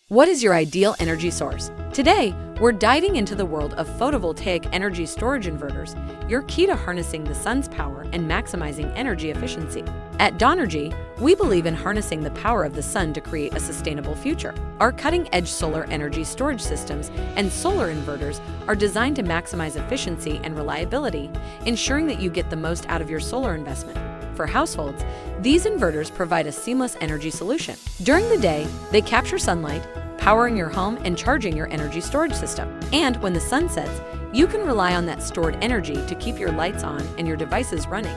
What is your ideal energy source? Today, we're diving into the world of photovoltaic energy storage inverters, your key to harnessing the sun's power and maximizing energy efficiency. At Donnergy, we believe in harnessing the power of the sun to create a sustainable future. Our cutting-edge solar energy storage systems and solar inverters are designed to maximize efficiency and reliability, ensuring that you get the most out of your solar investment. For households, these inverters provide a seamless energy solution. During the day, they capture sunlight, powering your home and charging your energy storage system. And when the sun sets, you can rely on that stored energy to keep your lights on and your devices running,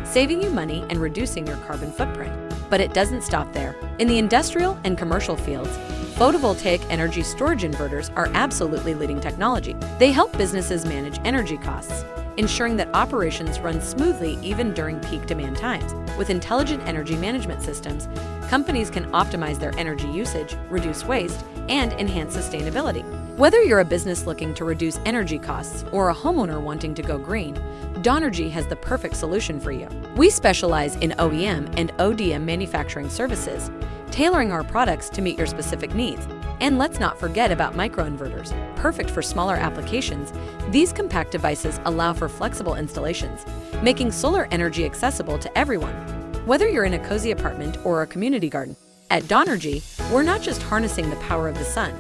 saving you money and reducing your carbon footprint. But it doesn't stop there. In the industrial and commercial fields, photovoltaic energy storage inverters are absolutely leading technology. They help businesses manage energy costs, ensuring that operations run smoothly even during peak demand times. With intelligent energy management systems, companies can optimize their energy usage, reduce waste, and enhance sustainability. Whether you're a business looking to reduce energy costs or a homeowner wanting to go green, Donnergy has the perfect solution for you. We specialize in OEM and ODM manufacturing services, tailoring our products to meet your specific needs. And let's not forget about microinverters. Perfect for smaller applications, these compact devices allow for flexible installations, making solar energy accessible to everyone. Whether you're in a cozy apartment or a community garden, at Donnergy, we're not just harnessing the power of the sun.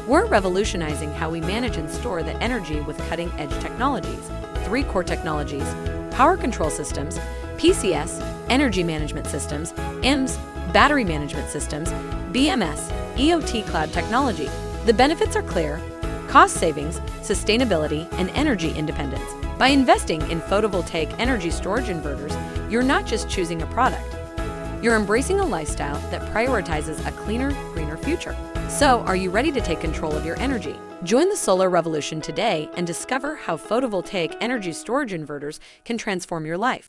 We're revolutionizing how we manage and store the energy with cutting-edge technologies. 3 core technologies: power control systems, PCS, energy management systems, EMS, battery management systems, BMS, EOT cloud technology. The benefits are clear: cost savings, sustainability, and energy independence. By investing in photovoltaic energy storage inverters, you're not just choosing a product. You're embracing a lifestyle that prioritizes a cleaner, greener future. So, are you ready to take control of your energy? Join the solar revolution today and discover how photovoltaic energy storage inverters can transform your life.